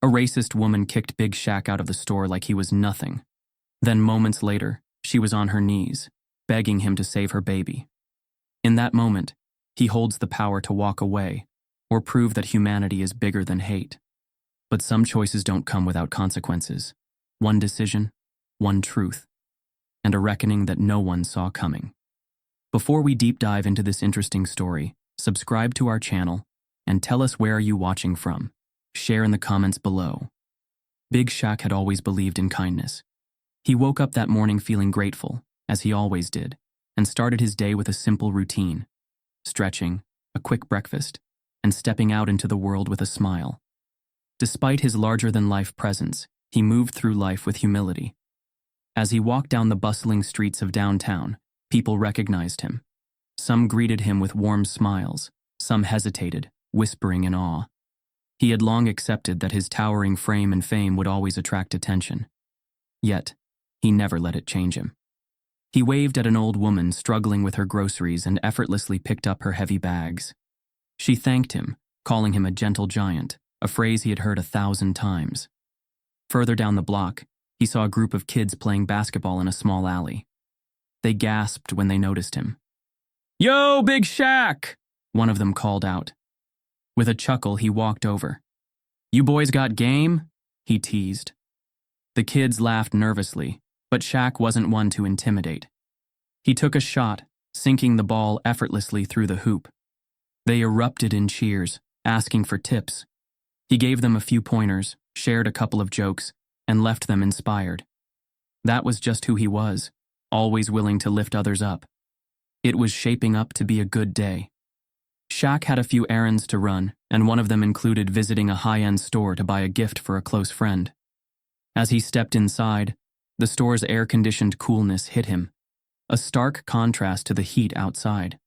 A racist woman kicked Big Shaq out of the store like he was nothing. Then moments later, she was on her knees, begging him to save her baby. In that moment, he holds the power to walk away or prove that humanity is bigger than hate. But some choices don't come without consequences. One decision, one truth, and a reckoning that no one saw coming. Before we deep dive into this interesting story, subscribe to our channel and tell us where are you watching from. Share in the comments below. Big Shaq had always believed in kindness. He woke up that morning feeling grateful, as he always did, and started his day with a simple routine: stretching, a quick breakfast, and stepping out into the world with a smile. Despite his larger-than-life presence, he moved through life with humility. As he walked down the bustling streets of downtown, people recognized him. Some greeted him with warm smiles, some hesitated, whispering in awe. He had long accepted that his towering frame and fame would always attract attention. Yet, he never let it change him. He waved at an old woman struggling with her groceries and effortlessly picked up her heavy bags. She thanked him, calling him a gentle giant, a phrase he had heard 1,000 times. Further down the block, he saw a group of kids playing basketball in a small alley. They gasped when they noticed him. "Yo, Big Shaq!" one of them called out. With a chuckle, he walked over. "You boys got game?" he teased. The kids laughed nervously, but Shaq wasn't one to intimidate. He took a shot, sinking the ball effortlessly through the hoop. They erupted in cheers, asking for tips. He gave them a few pointers, shared a couple of jokes, and left them inspired. That was just who he was, always willing to lift others up. It was shaping up to be a good day. Shaq had a few errands to run, and one of them included visiting a high-end store to buy a gift for a close friend. As he stepped inside, the store's air-conditioned coolness hit him, a stark contrast to the heat outside.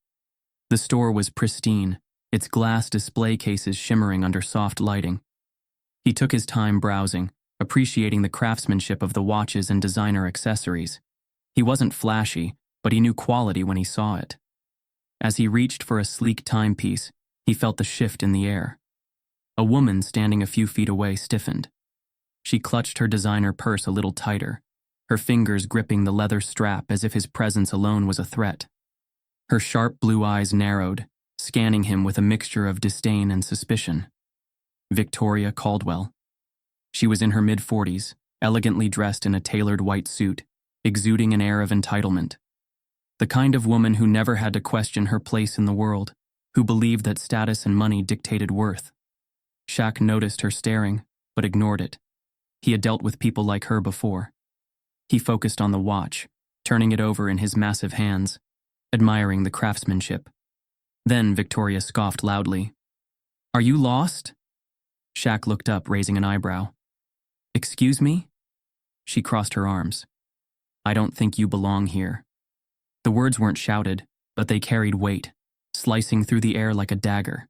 The store was pristine, its glass display cases shimmering under soft lighting. He took his time browsing, appreciating the craftsmanship of the watches and designer accessories. He wasn't flashy, but he knew quality when he saw it. As he reached for a sleek timepiece, he felt the shift in the air. A woman standing a few feet away stiffened. She clutched her designer purse a little tighter, her fingers gripping the leather strap as if his presence alone was a threat. Her sharp blue eyes narrowed, scanning him with a mixture of disdain and suspicion. Victoria Caldwell. She was in her mid-40s, elegantly dressed in a tailored white suit, exuding an air of entitlement. The kind of woman who never had to question her place in the world, who believed that status and money dictated worth. Shaq noticed her staring, but ignored it. He had dealt with people like her before. He focused on the watch, turning it over in his massive hands, admiring the craftsmanship. Then Victoria scoffed loudly. "Are you lost?" Shaq looked up, raising an eyebrow. "Excuse me?" She crossed her arms. "I don't think you belong here." The words weren't shouted, but they carried weight, slicing through the air like a dagger.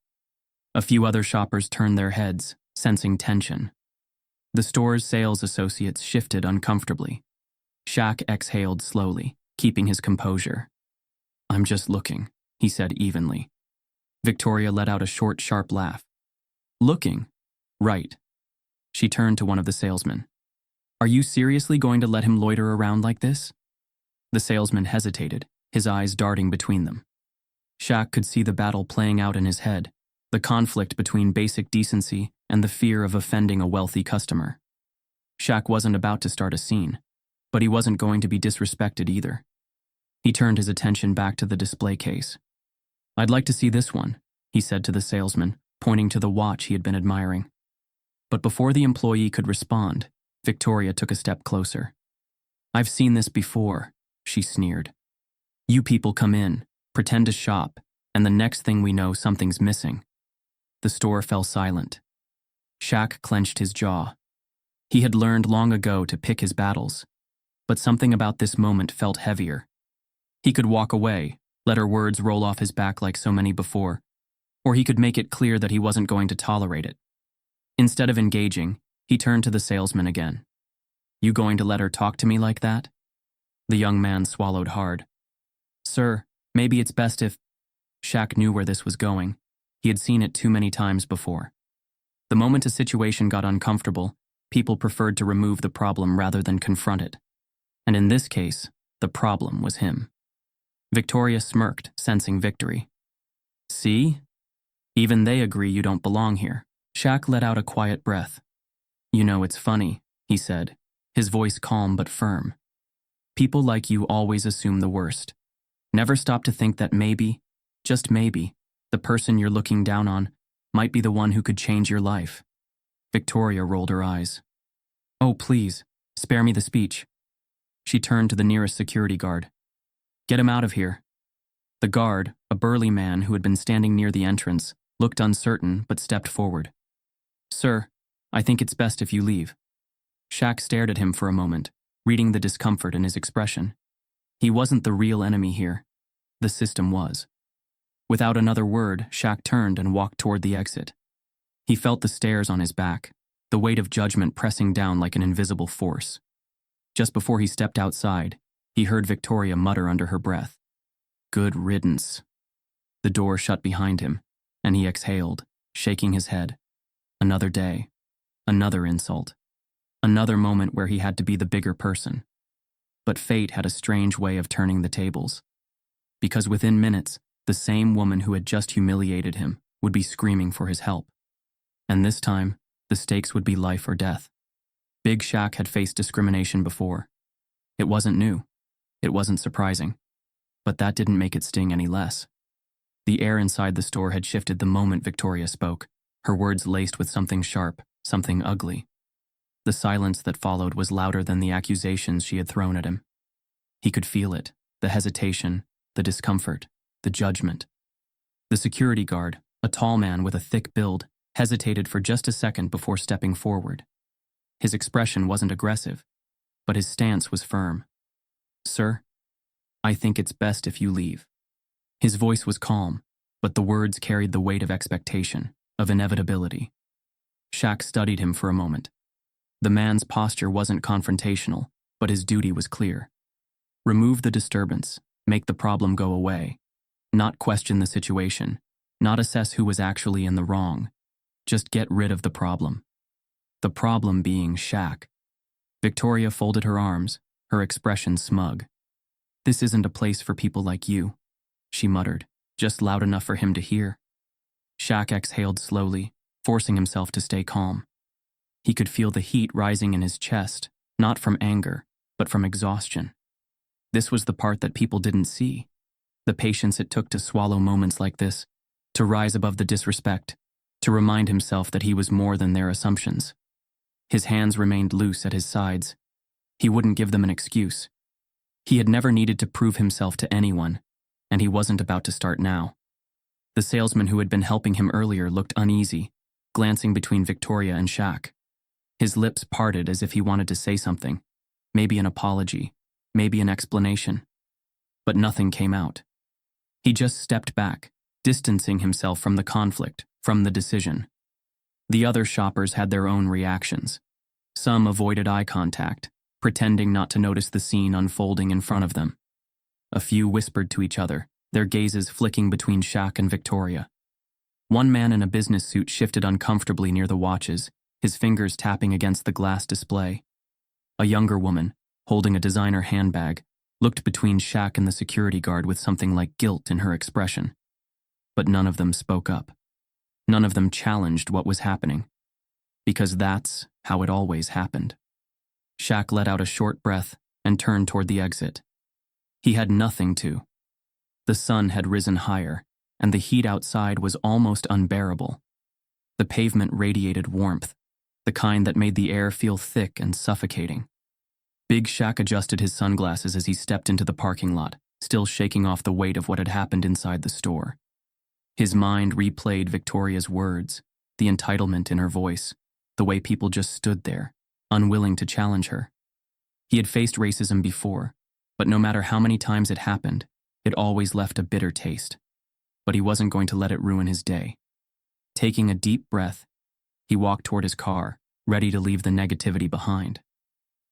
A few other shoppers turned their heads, sensing tension. The store's sales associates shifted uncomfortably. Shaq exhaled slowly, keeping his composure. "I'm just looking," he said evenly. Victoria let out a short, sharp laugh. "Looking? Right." She turned to one of the salesmen. "Are you seriously going to let him loiter around like this?" The salesman hesitated, his eyes darting between them. Shaq could see the battle playing out in his head, the conflict between basic decency and the fear of offending a wealthy customer. Shaq wasn't about to start a scene, but he wasn't going to be disrespected either. He turned his attention back to the display case. "I'd like to see this one," he said to the salesman, pointing to the watch he had been admiring. But before the employee could respond, Victoria took a step closer. "I've seen this before," she sneered. "You people come in, pretend to shop, and the next thing we know, something's missing." The store fell silent. Shaq clenched his jaw. He had learned long ago to pick his battles, but something about this moment felt heavier. He could walk away, let her words roll off his back like so many before, or he could make it clear that he wasn't going to tolerate it. Instead of engaging, he turned to the salesman again. "You going to let her talk to me like that?" The young man swallowed hard. "Sir, maybe it's best if—" Shaq knew where this was going. He had seen it too many times before. The moment a situation got uncomfortable, people preferred to remove the problem rather than confront it. And in this case, the problem was him. Victoria smirked, sensing victory. See? Even they agree you don't belong here. Shaq let out a quiet breath. You know, it's funny, he said, his voice calm but firm. People like you always assume the worst. Never stop to think that maybe, just maybe, the person you're looking down on might be the one who could change your life. Victoria rolled her eyes. Oh, please, spare me the speech. She turned to the nearest security guard. Get him out of here. The guard, a burly man who had been standing near the entrance, looked uncertain but stepped forward. Sir, I think it's best if you leave. Shaq stared at him for a moment, reading the discomfort in his expression. He wasn't the real enemy here. The system was. Without another word, Shaq turned and walked toward the exit. He felt the stares on his back, the weight of judgment pressing down like an invisible force. Just before he stepped outside, he heard Victoria mutter under her breath. Good riddance. The door shut behind him, and he exhaled, shaking his head. Another day. Another insult. Another moment where he had to be the bigger person. But fate had a strange way of turning the tables. Because within minutes, the same woman who had just humiliated him would be screaming for his help. And this time, the stakes would be life or death. Big Shaq had faced discrimination before. It wasn't new. It wasn't surprising. But that didn't make it sting any less. The air inside the store had shifted the moment Victoria spoke, her words laced with something sharp, something ugly. The silence that followed was louder than the accusations she had thrown at him. He could feel it, the hesitation, the discomfort, the judgment. The security guard, a tall man with a thick build, hesitated for just a second before stepping forward. His expression wasn't aggressive, but his stance was firm. Sir, I think it's best if you leave. His voice was calm, but the words carried the weight of expectation, of inevitability. Shaq studied him for a moment. The man's posture wasn't confrontational, but his duty was clear. Remove the disturbance, make the problem go away. Not question the situation, not assess who was actually in the wrong. Just get rid of the problem. The problem being Shaq. Victoria folded her arms, her expression smug. This isn't a place for people like you, she muttered, just loud enough for him to hear. Shaq exhaled slowly, forcing himself to stay calm. He could feel the heat rising in his chest, not from anger, but from exhaustion. This was the part that people didn't see. The patience it took to swallow moments like this, to rise above the disrespect, to remind himself that he was more than their assumptions. His hands remained loose at his sides. He wouldn't give them an excuse. He had never needed to prove himself to anyone, and he wasn't about to start now. The salesman who had been helping him earlier looked uneasy, glancing between Victoria and Shaq. His lips parted as if he wanted to say something, maybe an apology, maybe an explanation. But nothing came out. He just stepped back, distancing himself from the conflict, from the decision. The other shoppers had their own reactions. Some avoided eye contact, pretending not to notice the scene unfolding in front of them. A few whispered to each other, their gazes flicking between Shaq and Victoria. One man in a business suit shifted uncomfortably near the watches, his fingers tapping against the glass display. A younger woman, holding a designer handbag, looked between Shaq and the security guard with something like guilt in her expression. But none of them spoke up. None of them challenged what was happening. Because that's how it always happened. Shaq let out a short breath and turned toward the exit. He had nothing to. The sun had risen higher, and the heat outside was almost unbearable. The pavement radiated warmth, the kind that made the air feel thick and suffocating. Big Shaq adjusted his sunglasses as he stepped into the parking lot, still shaking off the weight of what had happened inside the store. His mind replayed Victoria's words, the entitlement in her voice, the way people just stood there, unwilling to challenge her. He had faced racism before, but no matter how many times it happened, it always left a bitter taste. But he wasn't going to let it ruin his day. Taking a deep breath, he walked toward his car, ready to leave the negativity behind.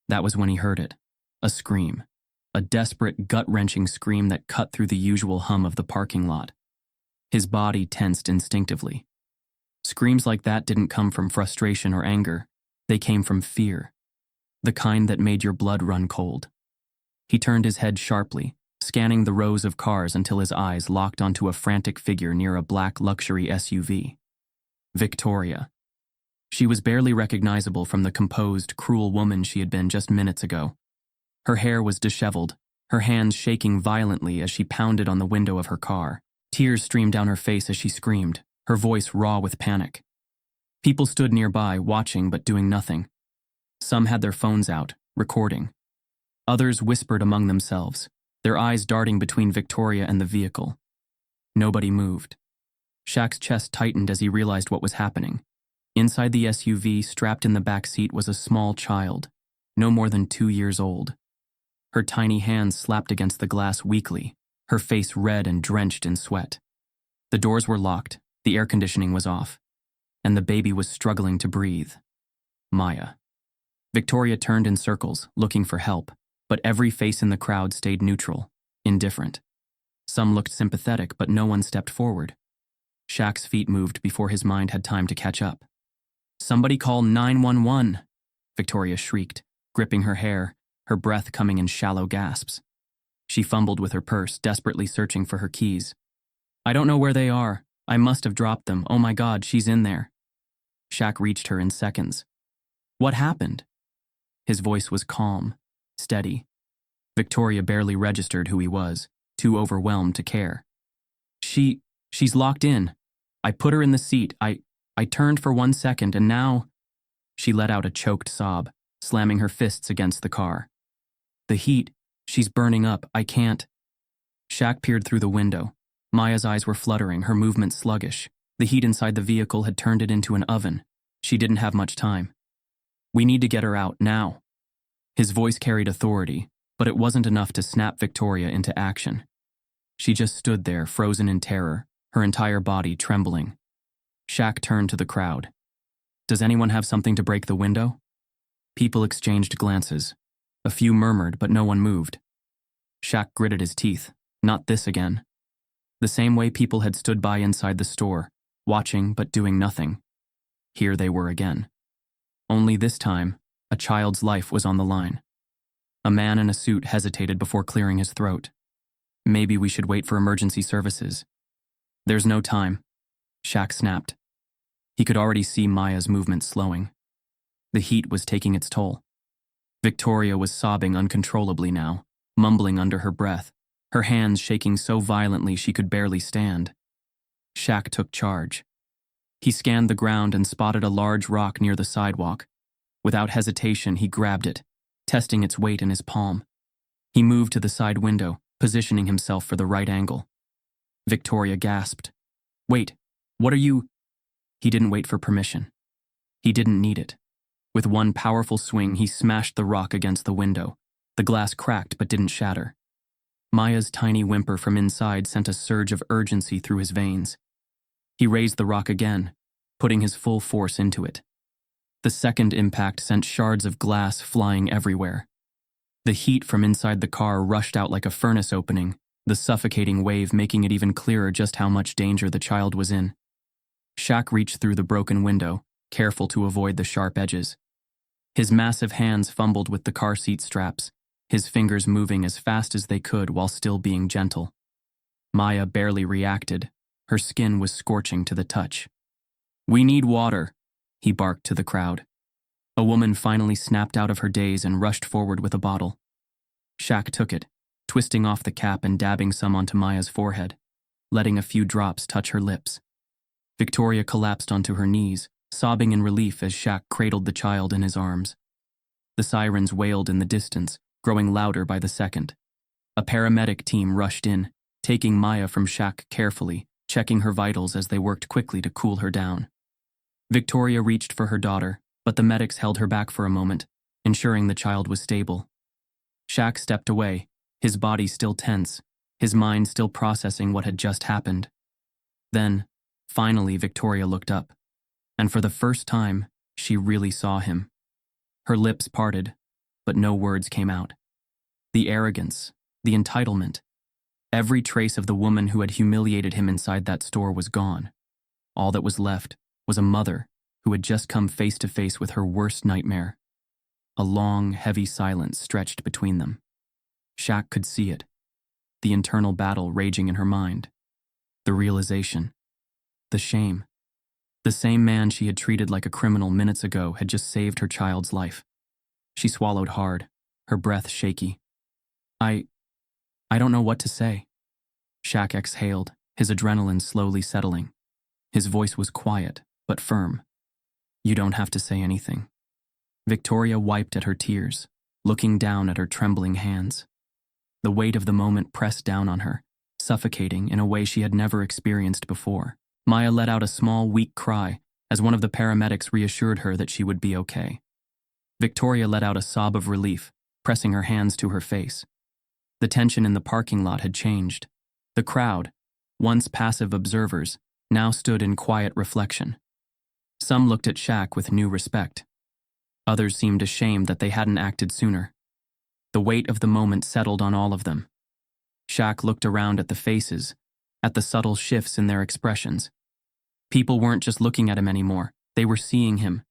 That was when he heard it, a scream, a desperate, gut-wrenching scream that cut through the usual hum of the parking lot. His body tensed instinctively. Screams like that didn't come from frustration or anger. They came from fear, the kind that made your blood run cold. He turned his head sharply, scanning the rows of cars until his eyes locked onto a frantic figure near a black luxury SUV. Victoria. She was barely recognizable from the composed, cruel woman she had been just minutes ago. Her hair was disheveled, her hands shaking violently as she pounded on the window of her car. Tears streamed down her face as she screamed, her voice raw with panic. People stood nearby, watching but doing nothing. Some had their phones out, recording. Others whispered among themselves, their eyes darting between Victoria and the vehicle. Nobody moved. Shaq's chest tightened as he realized what was happening. Inside the SUV, strapped in the back seat, was a small child, no more than 2 years old. Her tiny hands slapped against the glass weakly, her face red and drenched in sweat. The doors were locked, the air conditioning was off, and the baby was struggling to breathe. Maya. Victoria turned in circles, looking for help, but every face in the crowd stayed neutral, indifferent. Some looked sympathetic, but no one stepped forward. Shaq's feet moved before his mind had time to catch up. "Somebody call 911, Victoria shrieked, gripping her hair, her breath coming in shallow gasps. She fumbled with her purse, desperately searching for her keys. "I don't know where they are. I must have dropped them. Oh my God, she's in there." Shaq reached her in seconds. "What happened?" His voice was calm, steady. Victoria barely registered who he was, too overwhelmed to care. She's locked in. I put her in the seat. I turned for 1 second and now..." She let out a choked sob, slamming her fists against the car. "The heat, she's burning up. I can't..." Shaq peered through the window. Maya's eyes were fluttering, her movements sluggish. The heat inside the vehicle had turned it into an oven. She didn't have much time. "We need to get her out, now." His voice carried authority, but it wasn't enough to snap Victoria into action. She just stood there, frozen in terror, her entire body trembling. Shaq turned to the crowd. "Does anyone have something to break the window?" People exchanged glances. A few murmured, but no one moved. Shaq gritted his teeth. Not this again. The same way people had stood by inside the store, watching but doing nothing. Here they were again. Only this time, a child's life was on the line. A man in a suit hesitated before clearing his throat. "Maybe we should wait for emergency services." "There's no time," Shaq snapped. He could already see Maya's movements slowing. The heat was taking its toll. Victoria was sobbing uncontrollably now, mumbling under her breath, her hands shaking so violently she could barely stand. Shaq took charge. He scanned the ground and spotted a large rock near the sidewalk. Without hesitation, he grabbed it, testing its weight in his palm. He moved to the side window, positioning himself for the right angle. Victoria gasped. "Wait, what are you..." He didn't wait for permission. He didn't need it. With one powerful swing, he smashed the rock against the window. The glass cracked but didn't shatter. Maya's tiny whimper from inside sent a surge of urgency through his veins. He raised the rock again, putting his full force into it. The second impact sent shards of glass flying everywhere. The heat from inside the car rushed out like a furnace opening, the suffocating wave making it even clearer just how much danger the child was in. Shaq reached through the broken window, careful to avoid the sharp edges. His massive hands fumbled with the car seat straps, his fingers moving as fast as they could while still being gentle. Maya barely reacted. Her skin was scorching to the touch. "We need water," he barked to the crowd. A woman finally snapped out of her daze and rushed forward with a bottle. Shaq took it, twisting off the cap and dabbing some onto Maya's forehead, letting a few drops touch her lips. Victoria collapsed onto her knees, sobbing in relief as Shaq cradled the child in his arms. The sirens wailed in the distance, growing louder by the second. A paramedic team rushed in, taking Maya from Shaq carefully, checking her vitals as they worked quickly to cool her down. Victoria reached for her daughter, but the medics held her back for a moment, ensuring the child was stable. Shaq stepped away, his body still tense, his mind still processing what had just happened. Then, finally, Victoria looked up, and for the first time, she really saw him. Her lips parted, but no words came out. The arrogance, the entitlement, every trace of the woman who had humiliated him inside that store was gone. All that was left was a mother who had just come face to face with her worst nightmare. A long, heavy silence stretched between them. Shaq could see it, the internal battle raging in her mind. The realization. The shame. The same man she had treated like a criminal minutes ago had just saved her child's life. She swallowed hard, her breath shaky. I don't know what to say. Shaq exhaled, his adrenaline slowly settling. His voice was quiet, but firm. You don't have to say anything. Victoria wiped at her tears, looking down at her trembling hands. The weight of the moment pressed down on her, suffocating in a way she had never experienced before. Maya let out a small, weak cry as one of the paramedics reassured her that she would be okay. Victoria let out a sob of relief, pressing her hands to her face. The tension in the parking lot had changed. The crowd, once passive observers, now stood in quiet reflection. Some looked at Shaq with new respect. Others seemed ashamed that they hadn't acted sooner. The weight of the moment settled on all of them. Shaq looked around at the faces, at the subtle shifts in their expressions. People weren't just looking at him anymore, they were seeing him.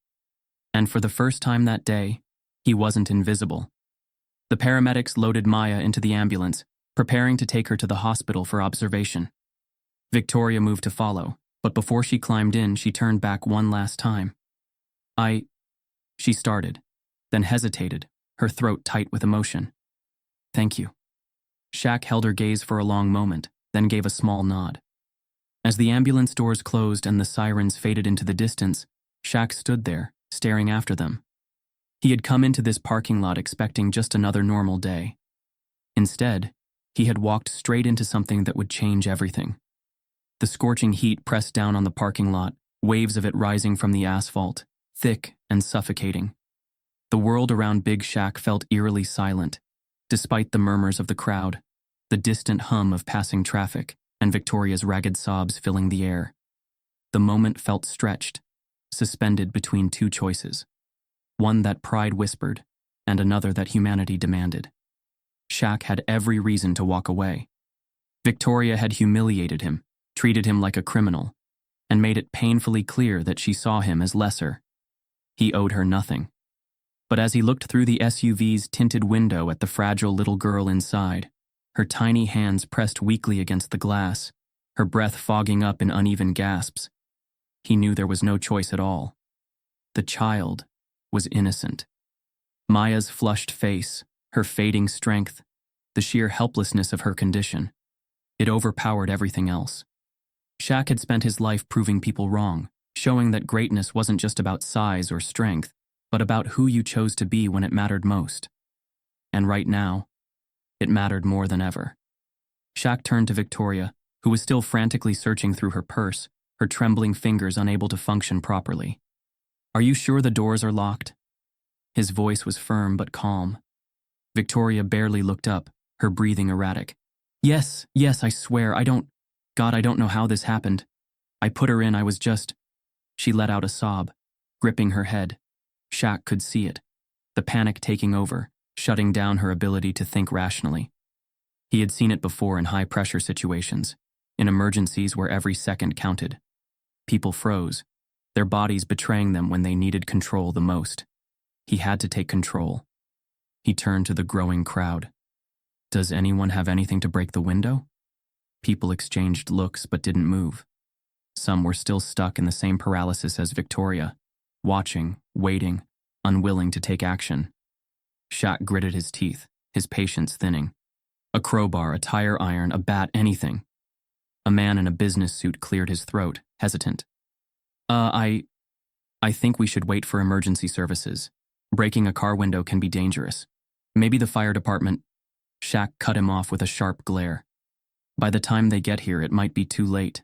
And for the first time that day, he wasn't invisible. The paramedics loaded Maya into the ambulance, preparing to take her to the hospital for observation. Victoria moved to follow, but before she climbed in, she turned back one last time. She started, then hesitated, her throat tight with emotion. Thank you. Shaq held her gaze for a long moment, then gave a small nod. As the ambulance doors closed and the sirens faded into the distance, Shaq stood there, staring after them. He had come into this parking lot expecting just another normal day. Instead, he had walked straight into something that would change everything. The scorching heat pressed down on the parking lot, waves of it rising from the asphalt, thick and suffocating. The world around Big Shaq felt eerily silent, despite the murmurs of the crowd, the distant hum of passing traffic, and Victoria's ragged sobs filling the air. The moment felt stretched, suspended between two choices. One that pride whispered, and another that humanity demanded. Shaq had every reason to walk away. Victoria had humiliated him, treated him like a criminal, and made it painfully clear that she saw him as lesser. He owed her nothing. But as he looked through the SUV's tinted window at the fragile little girl inside, her tiny hands pressed weakly against the glass, her breath fogging up in uneven gasps, he knew there was no choice at all. The child was innocent. Maya's flushed face, her fading strength, the sheer helplessness of her condition, it overpowered everything else. Shaq had spent his life proving people wrong, showing that greatness wasn't just about size or strength, but about who you chose to be when it mattered most. And right now, it mattered more than ever. Shaq turned to Victoria, who was still frantically searching through her purse, her trembling fingers unable to function properly. Are you sure the doors are locked? His voice was firm but calm. Victoria barely looked up, her breathing erratic. Yes, I swear, I don't know how this happened. I put her in, I was just... She let out a sob, gripping her head. Shaq could see it, the panic taking over, shutting down her ability to think rationally. He had seen it before in high-pressure situations, in emergencies where every second counted. People froze, their bodies betraying them when they needed control the most. He had to take control. He turned to the growing crowd. Does anyone have anything to break the window? People exchanged looks but didn't move. Some were still stuck in the same paralysis as Victoria, watching, waiting, unwilling to take action. Shaq gritted his teeth, his patience thinning. A crowbar, a tire iron, a bat, anything. A man in a business suit cleared his throat, hesitant. I think we should wait for emergency services. Breaking a car window can be dangerous. Maybe the fire department... Shaq cut him off with a sharp glare. By the time they get here, it might be too late.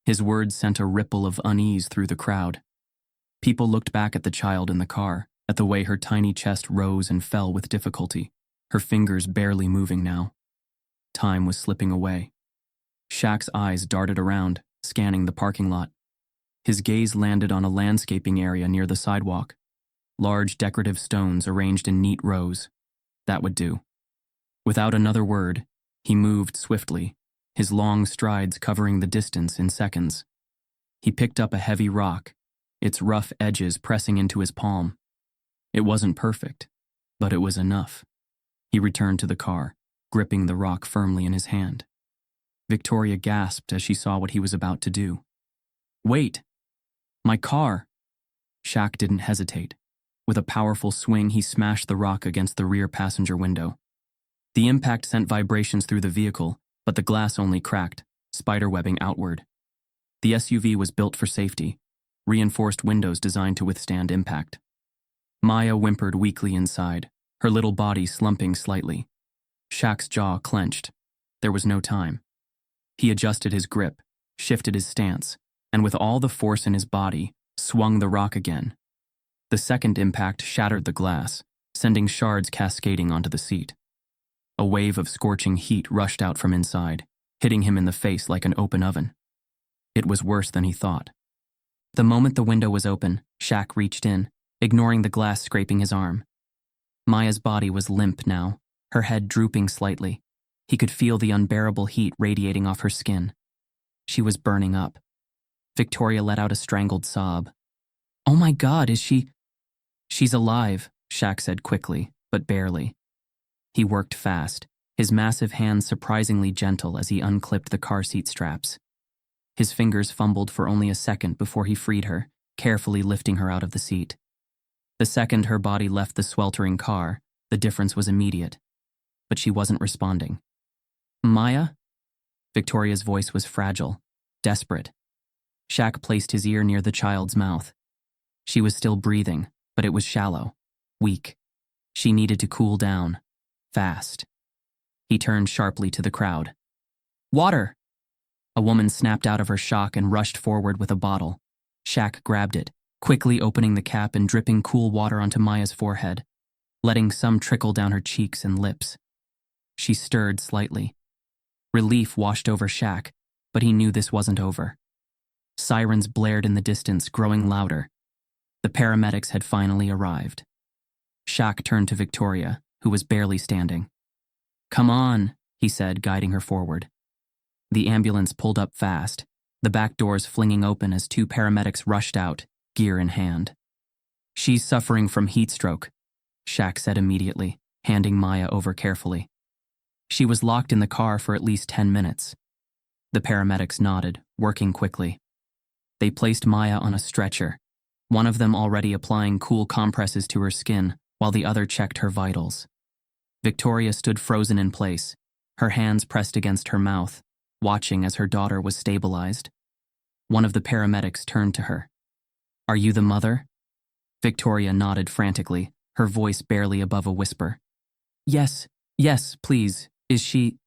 His words sent a ripple of unease through the crowd. People looked back at the child in the car, at the way her tiny chest rose and fell with difficulty, her fingers barely moving now. Time was slipping away. Shaq's eyes darted around, scanning the parking lot. His gaze landed on a landscaping area near the sidewalk. Large decorative stones arranged in neat rows. That would do. Without another word, he moved swiftly, his long strides covering the distance in seconds. He picked up a heavy rock, its rough edges pressing into his palm. It wasn't perfect, but it was enough. He returned to the car, gripping the rock firmly in his hand. Victoria gasped as she saw what he was about to do. "Wait! My car!" Shaq didn't hesitate. With a powerful swing, he smashed the rock against the rear passenger window. The impact sent vibrations through the vehicle, but the glass only cracked, spiderwebbing outward. The SUV was built for safety, reinforced windows designed to withstand impact. Maya whimpered weakly inside, her little body slumping slightly. Shaq's jaw clenched. There was no time. He adjusted his grip, shifted his stance, and with all the force in his body, swung the rock again. The second impact shattered the glass, sending shards cascading onto the seat. A wave of scorching heat rushed out from inside, hitting him in the face like an open oven. It was worse than he thought. The moment the window was open, Shaq reached in, ignoring the glass scraping his arm. Maya's body was limp now, her head drooping slightly. He could feel the unbearable heat radiating off her skin. She was burning up. Victoria let out a strangled sob. "Oh my God, is she—" "She's alive," Shaq said quickly, but barely. He worked fast, his massive hands surprisingly gentle as he unclipped the car seat straps. His fingers fumbled for only a second before he freed her, carefully lifting her out of the seat. The second her body left the sweltering car, the difference was immediate. But she wasn't responding. "Maya?" Victoria's voice was fragile, desperate. Shaq placed his ear near the child's mouth. She was still breathing, but it was shallow, weak. She needed to cool down, fast. He turned sharply to the crowd. "Water!" A woman snapped out of her shock and rushed forward with a bottle. Shaq grabbed it, quickly opening the cap and dripping cool water onto Maya's forehead, letting some trickle down her cheeks and lips. She stirred slightly. Relief washed over Shaq, but he knew this wasn't over. Sirens blared in the distance, growing louder. The paramedics had finally arrived. Shaq turned to Victoria, who was barely standing. "Come on," he said, guiding her forward. The ambulance pulled up fast, the back doors flinging open as two paramedics rushed out, gear in hand. "She's suffering from heat stroke," Shaq said immediately, handing Maya over carefully. She was locked in the car for at least 10 minutes. The paramedics nodded, working quickly. They placed Maya on a stretcher, one of them already applying cool compresses to her skin while the other checked her vitals. Victoria stood frozen in place, her hands pressed against her mouth, watching as her daughter was stabilized. One of the paramedics turned to her. "Are you the mother?" Victoria nodded frantically, her voice barely above a whisper. Yes, please. Is she—"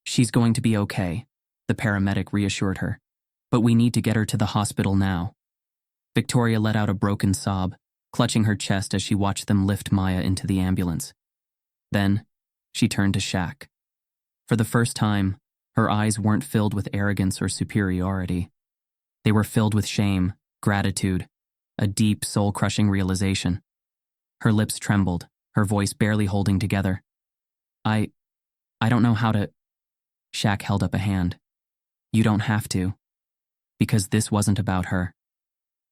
"She's going to be okay," the paramedic reassured her. "But we need to get her to the hospital now." Victoria let out a broken sob, clutching her chest as she watched them lift Maya into the ambulance. Then, she turned to Shaq. For the first time, her eyes weren't filled with arrogance or superiority. They were filled with shame, gratitude, a deep, soul-crushing realization. Her lips trembled, her voice barely holding together. I don't know how to—" Shaq held up a hand. "You don't have to. Because this wasn't about her.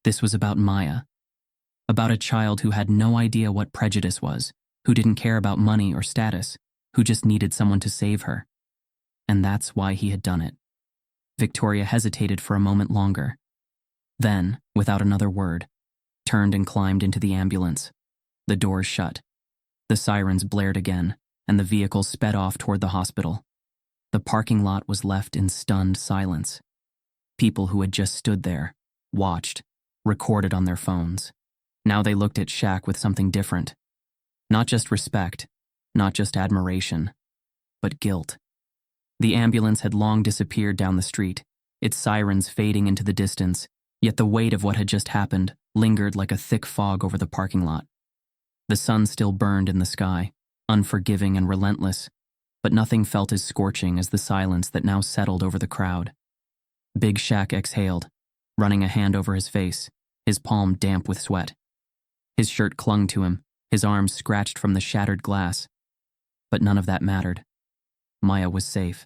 This was about Maya. About a child who had no idea what prejudice was, who didn't care about money or status, who just needed someone to save her. And that's why he had done it." Victoria hesitated for a moment longer. Then, without another word, turned and climbed into the ambulance. The doors shut. The sirens blared again, and the vehicle sped off toward the hospital. The parking lot was left in stunned silence. People who had just stood there, watched, recorded on their phones. Now they looked at Shaq with something different. Not just respect, not just admiration, but guilt. The ambulance had long disappeared down the street, its sirens fading into the distance, yet the weight of what had just happened lingered like a thick fog over the parking lot. The sun still burned in the sky, unforgiving and relentless, but nothing felt as scorching as the silence that now settled over the crowd. Big Shaq exhaled, running a hand over his face, his palm damp with sweat. His shirt clung to him, his arms scratched from the shattered glass. But none of that mattered. Maya was safe.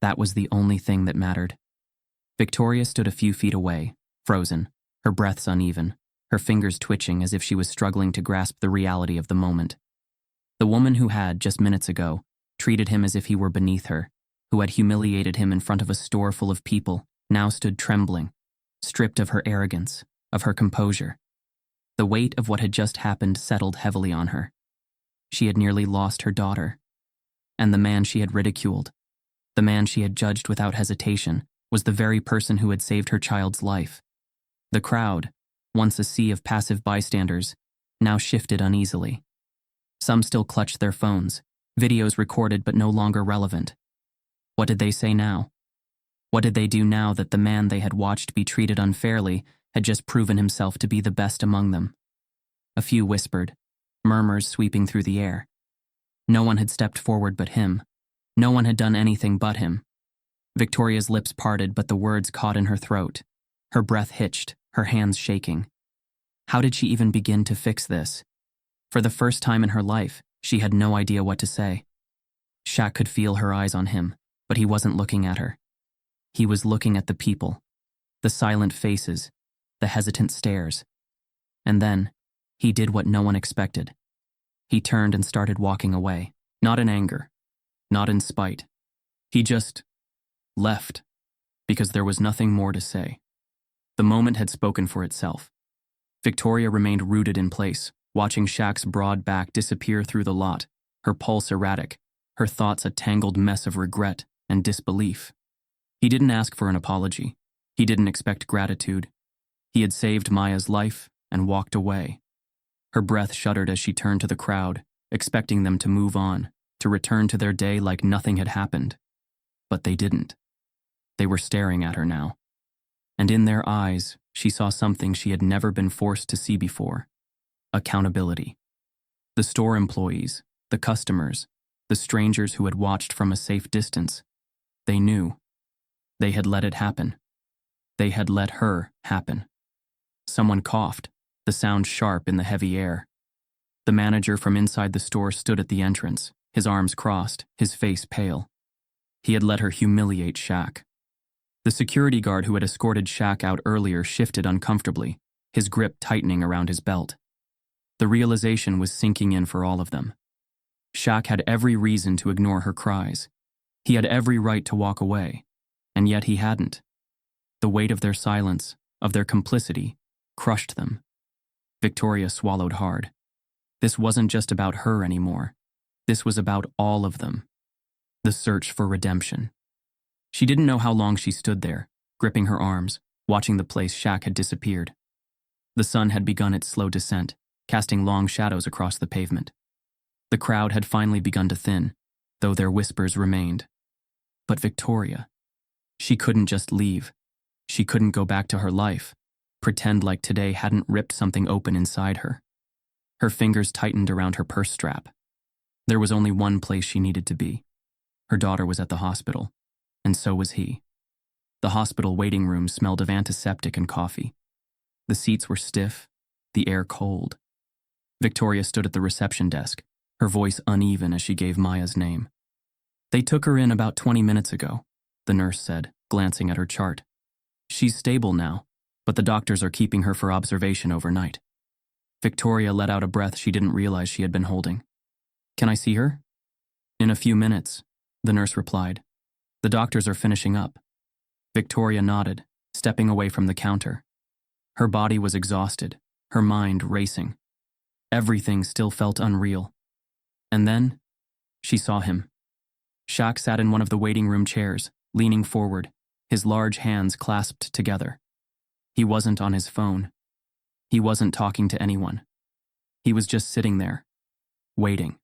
That was the only thing that mattered. Victoria stood a few feet away, frozen, her breaths uneven, her fingers twitching as if she was struggling to grasp the reality of the moment. The woman who had, just minutes ago, treated him as if he were beneath her, who had humiliated him in front of a store full of people, now stood trembling, stripped of her arrogance, of her composure. The weight of what had just happened settled heavily on her. She had nearly lost her daughter. And the man she had ridiculed, the man she had judged without hesitation, was the very person who had saved her child's life. The crowd, once a sea of passive bystanders, now shifted uneasily. Some still clutched their phones, videos recorded but no longer relevant. What did they say now? What did they do now that the man they had watched be treated unfairly had just proven himself to be the best among them? A few whispered, murmurs sweeping through the air. No one had stepped forward but him. No one had done anything but him. Victoria's lips parted, but the words caught in her throat. Her breath hitched, her hands shaking. How did she even begin to fix this? For the first time in her life, she had no idea what to say. Shaq could feel her eyes on him, but he wasn't looking at her. He was looking at the people, the silent faces, the hesitant stares. And then, he did what no one expected. He turned and started walking away, not in anger, not in spite. He just left, because there was nothing more to say. The moment had spoken for itself. Victoria remained rooted in place, watching Shaq's broad back disappear through the lot, her pulse erratic, her thoughts a tangled mess of regret and disbelief. He didn't ask for an apology. He didn't expect gratitude. He had saved Maya's life and walked away. Her breath shuddered as she turned to the crowd, expecting them to move on, to return to their day like nothing had happened. But they didn't. They were staring at her now. And in their eyes, she saw something she had never been forced to see before. Accountability. The store employees, the customers, the strangers who had watched from a safe distance, they knew. They had let it happen. They had let her happen. Someone coughed, the sound sharp in the heavy air. The manager from inside the store stood at the entrance, his arms crossed, his face pale. He had let her humiliate Shaq. The security guard who had escorted Shaq out earlier shifted uncomfortably, his grip tightening around his belt. The realization was sinking in for all of them. Shaq had every reason to ignore her cries. He had every right to walk away, and yet he hadn't. The weight of their silence, of their complicity, crushed them. Victoria swallowed hard. This wasn't just about her anymore. This was about all of them. The search for redemption. She didn't know how long she stood there, gripping her arms, watching the place Shaq had disappeared. The sun had begun its slow descent, casting long shadows across the pavement. The crowd had finally begun to thin, though their whispers remained. But Victoria, she couldn't just leave. She couldn't go back to her life, pretend like today hadn't ripped something open inside her. Her fingers tightened around her purse strap. There was only one place she needed to be. Her daughter was at the hospital, and so was he. The hospital waiting room smelled of antiseptic and coffee. The seats were stiff, the air cold. Victoria stood at the reception desk, her voice uneven as she gave Maya's name. "They took her in about 20 minutes ago," the nurse said, glancing at her chart. "She's stable now, but the doctors are keeping her for observation overnight." Victoria let out a breath she didn't realize she had been holding. "Can I see her?" "In a few minutes," the nurse replied. "The doctors are finishing up." Victoria nodded, stepping away from the counter. Her body was exhausted, her mind racing. Everything still felt unreal. And then, she saw him. Shaq sat in one of the waiting room chairs, leaning forward, his large hands clasped together. He wasn't on his phone. He wasn't talking to anyone. He was just sitting there, waiting.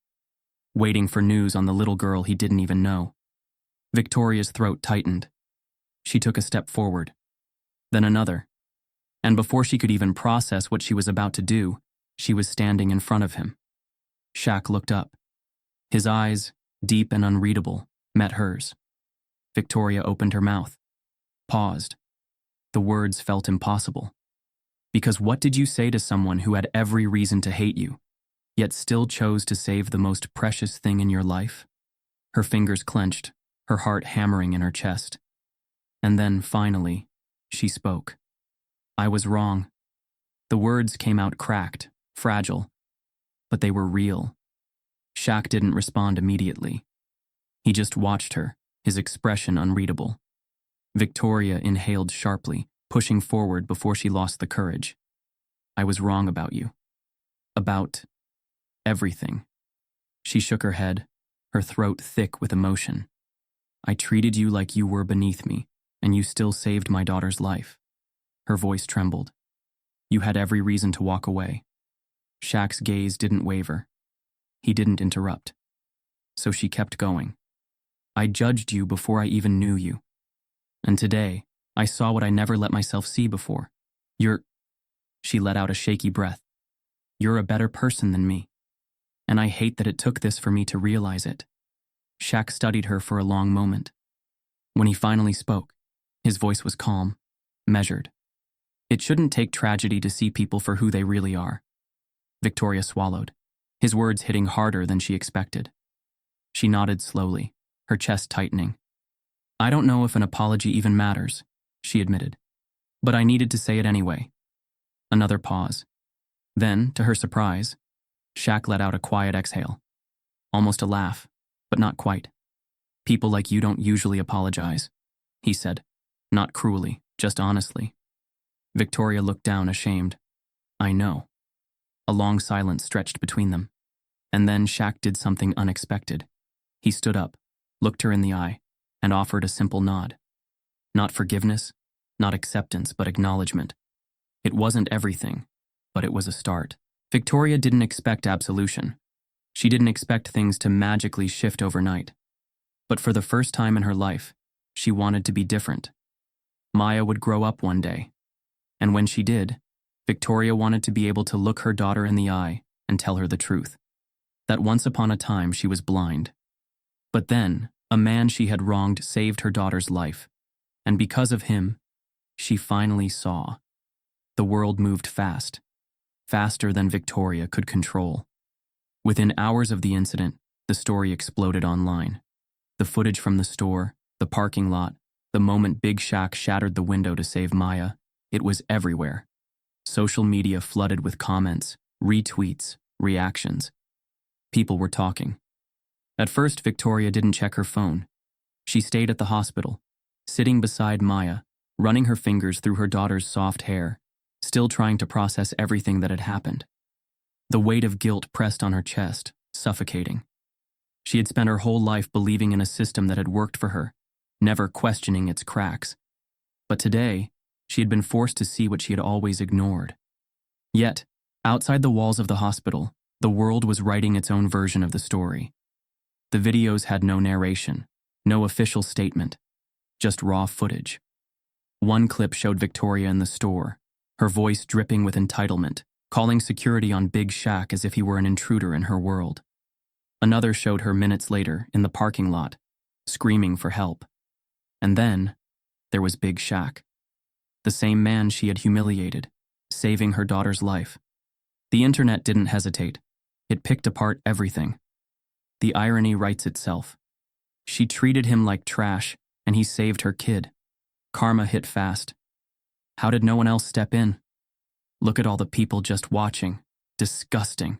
Waiting for news on the little girl he didn't even know. Victoria's throat tightened. She took a step forward, then another. And before she could even process what she was about to do, she was standing in front of him. Shaq looked up. His eyes, deep and unreadable, met hers. Victoria opened her mouth, paused. The words felt impossible. Because what did you say to someone who had every reason to hate you, yet still chose to save the most precious thing in your life? Her fingers clenched, her heart hammering in her chest. And then, finally, she spoke. I was wrong. The words came out cracked, fragile, but they were real. Shaq didn't respond immediately. He just watched her, his expression unreadable. Victoria inhaled sharply, pushing forward before she lost the courage. I was wrong about you. About everything. She shook her head, her throat thick with emotion. I treated you like you were beneath me, and you still saved my daughter's life. Her voice trembled. You had every reason to walk away. Shaq's gaze didn't waver. He didn't interrupt. So she kept going. I judged you before I even knew you. And today, I saw what I never let myself see before. She let out a shaky breath. You're a better person than me. And I hate that it took this for me to realize it. Shaq studied her for a long moment. When he finally spoke, his voice was calm, measured. It shouldn't take tragedy to see people for who they really are. Victoria swallowed, his words hitting harder than she expected. She nodded slowly, her chest tightening. I don't know if an apology even matters, she admitted. But I needed to say it anyway. Another pause. Then, to her surprise, Shaq let out a quiet exhale. Almost a laugh, but not quite. People like you don't usually apologize, he said. Not cruelly, just honestly. Victoria looked down, ashamed. I know. A long silence stretched between them. And then Shaq did something unexpected. He stood up, looked her in the eye, and offered a simple nod. Not forgiveness, not acceptance, but acknowledgement. It wasn't everything, but it was a start. Victoria didn't expect absolution. She didn't expect things to magically shift overnight. But for the first time in her life, she wanted to be different. Maya would grow up one day. And when she did, Victoria wanted to be able to look her daughter in the eye and tell her the truth. That once upon a time she was blind. But then, a man she had wronged saved her daughter's life. And because of him, she finally saw. The world moved fast. Faster than Victoria could control. Within hours of the incident, the story exploded online. The footage from the store, the parking lot, the moment Big Shaq shattered the window to save Maya, it was everywhere. Social media flooded with comments, retweets, reactions. People were talking. At first, Victoria didn't check her phone. She stayed at the hospital, sitting beside Maya, running her fingers through her daughter's soft hair, still trying to process everything that had happened. The weight of guilt pressed on her chest, suffocating. She had spent her whole life believing in a system that had worked for her, never questioning its cracks. But today, she had been forced to see what she had always ignored. Yet, outside the walls of the hospital, the world was writing its own version of the story. The videos had no narration, no official statement, just raw footage. One clip showed Victoria in the store, her voice dripping with entitlement, calling security on Big Shaq as if he were an intruder in her world. Another showed her minutes later in the parking lot, screaming for help. And then, there was Big Shaq. The same man she had humiliated, saving her daughter's life. The internet didn't hesitate. It picked apart everything. The irony writes itself. She treated him like trash, and he saved her kid. Karma hit fast. How did no one else step in? Look at all the people just watching. Disgusting.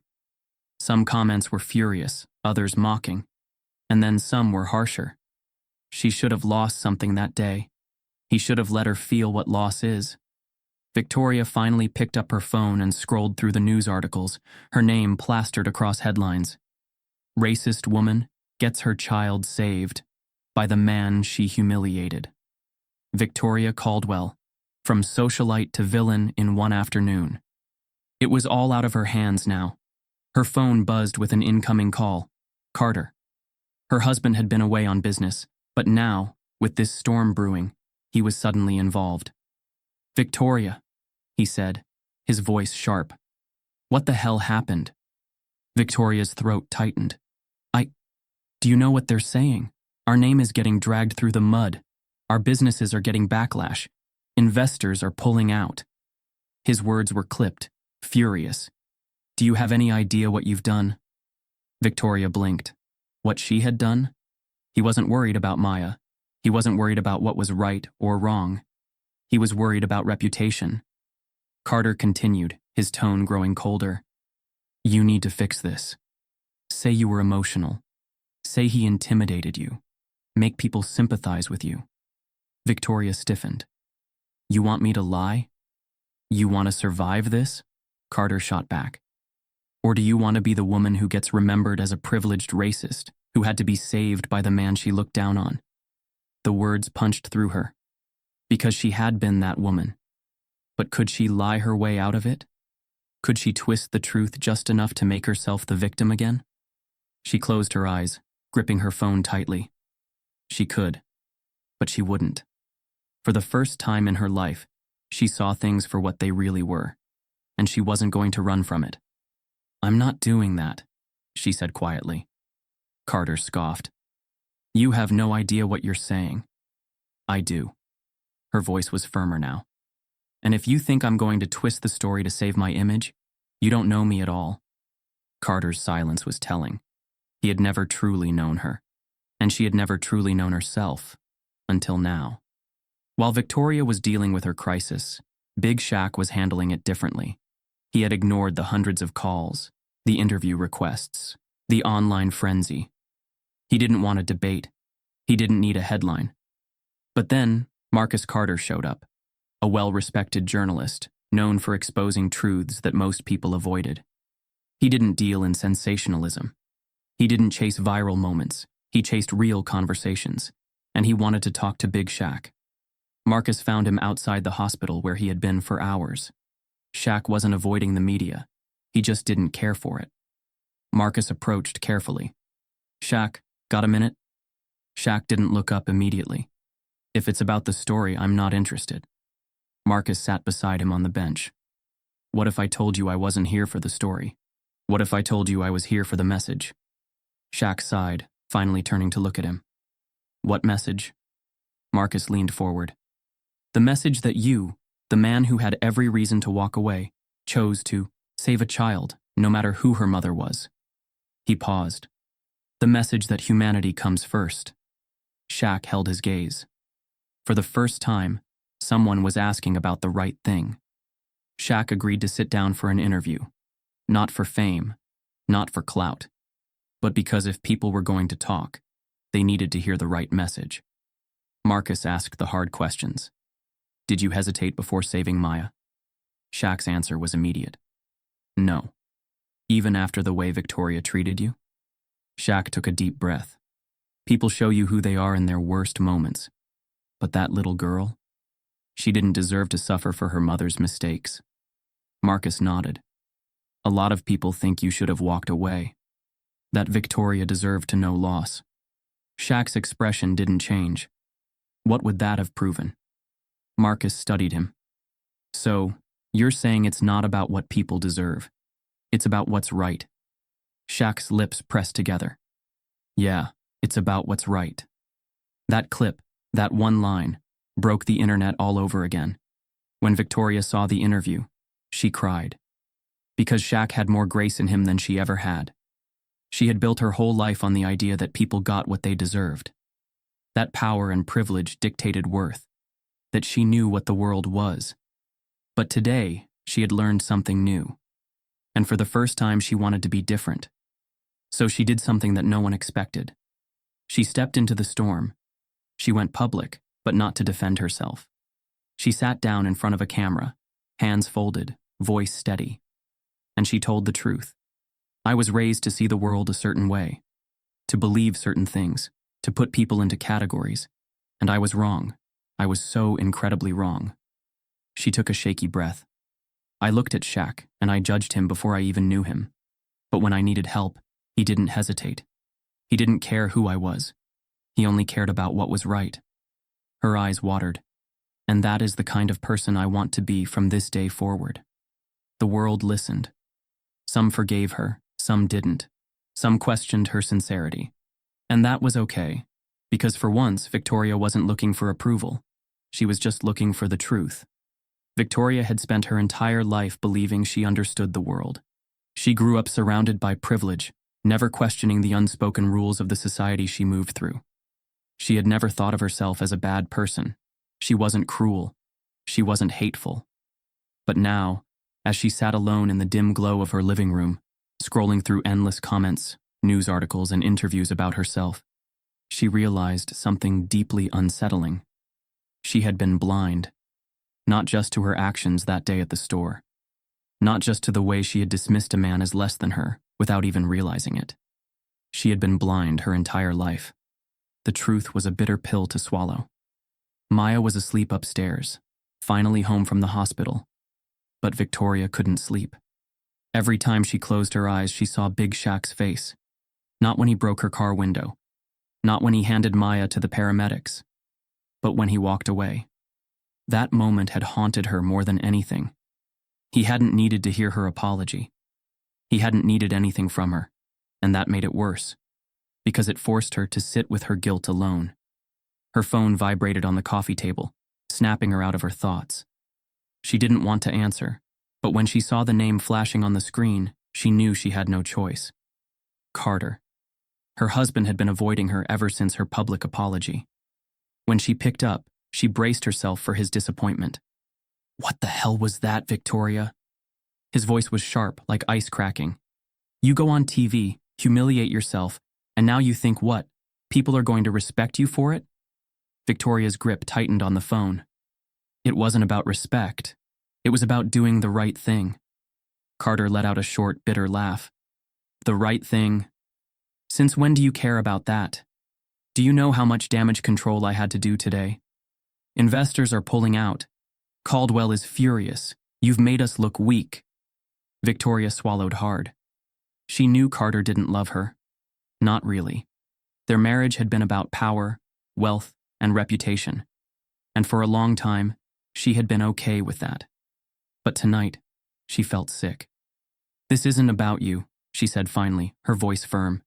Some comments were furious, others mocking. And then some were harsher. She should have lost something that day. He should have let her feel what loss is. Victoria finally picked up her phone and scrolled through the news articles, her name plastered across headlines. Racist woman gets her child saved by the man she humiliated. Victoria Caldwell, from socialite to villain in one afternoon. It was all out of her hands now. Her phone buzzed with an incoming call. Carter. Her husband had been away on business, but now, with this storm brewing, he was suddenly involved. Victoria, he said, his voice sharp. What the hell happened? Victoria's throat tightened. Do you know what they're saying? Our name is getting dragged through the mud. Our businesses are getting backlash. Investors are pulling out. His words were clipped, furious. Do you have any idea what you've done? Victoria blinked. What she had done? He wasn't worried about Maya. He wasn't worried about what was right or wrong. He was worried about reputation. Carter continued, his tone growing colder. You need to fix this. Say you were emotional. Say he intimidated you. Make people sympathize with you. Victoria stiffened. You want me to lie? You want to survive this? Carter shot back. Or do you want to be the woman who gets remembered as a privileged racist who had to be saved by the man she looked down on? The words punched through her. Because she had been that woman. But could she lie her way out of it? Could she twist the truth just enough to make herself the victim again? She closed her eyes, gripping her phone tightly. She could, but she wouldn't. For the first time in her life, she saw things for what they really were, and she wasn't going to run from it. I'm not doing that, she said quietly. Carter scoffed. You have no idea what you're saying. I do. Her voice was firmer now. And if you think I'm going to twist the story to save my image, you don't know me at all. Carter's silence was telling. He had never truly known her, and she had never truly known herself, until now. While Victoria was dealing with her crisis, Big Shaq was handling it differently. He had ignored the hundreds of calls, the interview requests, the online frenzy. He didn't want a debate. He didn't need a headline. But then, Marcus Carter showed up, a well-respected journalist, known for exposing truths that most people avoided. He didn't deal in sensationalism. He didn't chase viral moments. He chased real conversations, and he wanted to talk to Big Shaq. Marcus found him outside the hospital where he had been for hours. Shaq wasn't avoiding the media. He just didn't care for it. Marcus approached carefully. Shaq, got a minute? Shaq didn't look up immediately. If it's about the story, I'm not interested. Marcus sat beside him on the bench. What if I told you I wasn't here for the story? What if I told you I was here for the message? Shaq sighed, finally turning to look at him. What message? Marcus leaned forward. The message that you, the man who had every reason to walk away, chose to save a child, no matter who her mother was. He paused. The message that humanity comes first. Shaq held his gaze. For the first time, someone was asking about the right thing. Shaq agreed to sit down for an interview. Not for fame, not for clout, but because if people were going to talk, they needed to hear the right message. Marcus asked the hard questions. Did you hesitate before saving Maya? Shaq's answer was immediate. No. Even after the way Victoria treated you? Shaq took a deep breath. People show you who they are in their worst moments. But that little girl? She didn't deserve to suffer for her mother's mistakes. Marcus nodded. A lot of people think you should have walked away. That Victoria deserved to know loss. Shaq's expression didn't change. What would that have proven? Marcus studied him. So, you're saying it's not about what people deserve. It's about what's right. Shaq's lips pressed together. Yeah, it's about what's right. That clip, that one line, broke the internet all over again. When Victoria saw the interview, she cried. Because Shaq had more grace in him than she ever had. She had built her whole life on the idea that people got what they deserved. That power and privilege dictated worth. That she knew what the world was. But today, she had learned something new. And for the first time, she wanted to be different. So she did something that no one expected. She stepped into the storm. She went public, but not to defend herself. She sat down in front of a camera, hands folded, voice steady. And she told the truth. I was raised to see the world a certain way, to believe certain things, to put people into categories. And I was wrong. I was so incredibly wrong. She took a shaky breath. I looked at Shaq, and I judged him before I even knew him. But when I needed help, he didn't hesitate. He didn't care who I was. He only cared about what was right. Her eyes watered. And that is the kind of person I want to be from this day forward. The world listened. Some forgave her, some didn't. Some questioned her sincerity. And that was okay, because for once, Victoria wasn't looking for approval. She was just looking for the truth. Victoria had spent her entire life believing she understood the world. She grew up surrounded by privilege, never questioning the unspoken rules of the society she moved through. She had never thought of herself as a bad person. She wasn't cruel. She wasn't hateful. But now, as she sat alone in the dim glow of her living room, scrolling through endless comments, news articles, and interviews about herself, she realized something deeply unsettling. She had been blind, not just to her actions that day at the store, not just to the way she had dismissed a man as less than her without even realizing it. She had been blind her entire life. The truth was a bitter pill to swallow. Maya was asleep upstairs, finally home from the hospital, but Victoria couldn't sleep. Every time she closed her eyes, she saw Big Shaq's face. Not when he broke her car window, not when he handed Maya to the paramedics, but when he walked away. That moment had haunted her more than anything. He hadn't needed to hear her apology. He hadn't needed anything from her, and that made it worse, because it forced her to sit with her guilt alone. Her phone vibrated on the coffee table, snapping her out of her thoughts. She didn't want to answer, but when she saw the name flashing on the screen, she knew she had no choice. Carter. Her husband had been avoiding her ever since her public apology. When she picked up, she braced herself for his disappointment. "What the hell was that, Victoria?" His voice was sharp, like ice cracking. "You go on TV, humiliate yourself, and now you think what? People are going to respect you for it?" Victoria's grip tightened on the phone. It wasn't about respect. It was about doing the right thing. Carter let out a short, bitter laugh. "The right thing? Since when do you care about that? Do you know how much damage control I had to do today? Investors are pulling out. Caldwell is furious. You've made us look weak." Victoria swallowed hard. She knew Carter didn't love her. Not really. Their marriage had been about power, wealth, and reputation. And for a long time, she had been okay with that. But tonight, she felt sick. "This isn't about you," she said finally, her voice firm.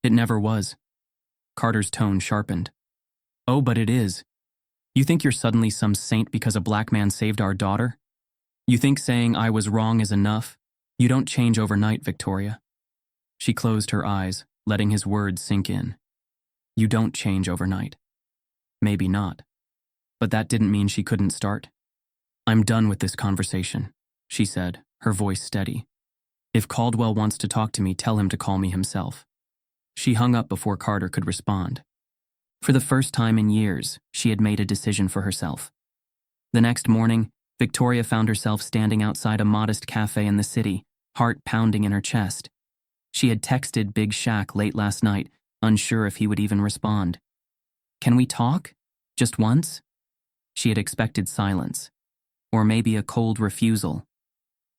"It never was." Carter's tone sharpened. "Oh, but it is. You think you're suddenly some saint because a black man saved our daughter? You think saying I was wrong is enough? You don't change overnight, Victoria." She closed her eyes, letting his words sink in. You don't change overnight. Maybe not. But that didn't mean she couldn't start. "I'm done with this conversation," she said, her voice steady. "If Caldwell wants to talk to me, tell him to call me himself." She hung up before Carter could respond. For the first time in years, she had made a decision for herself. The next morning, Victoria found herself standing outside a modest cafe in the city, heart pounding in her chest. She had texted Big Shaq late last night, unsure if he would even respond. "Can we talk? Just once?" She had expected silence, or maybe a cold refusal.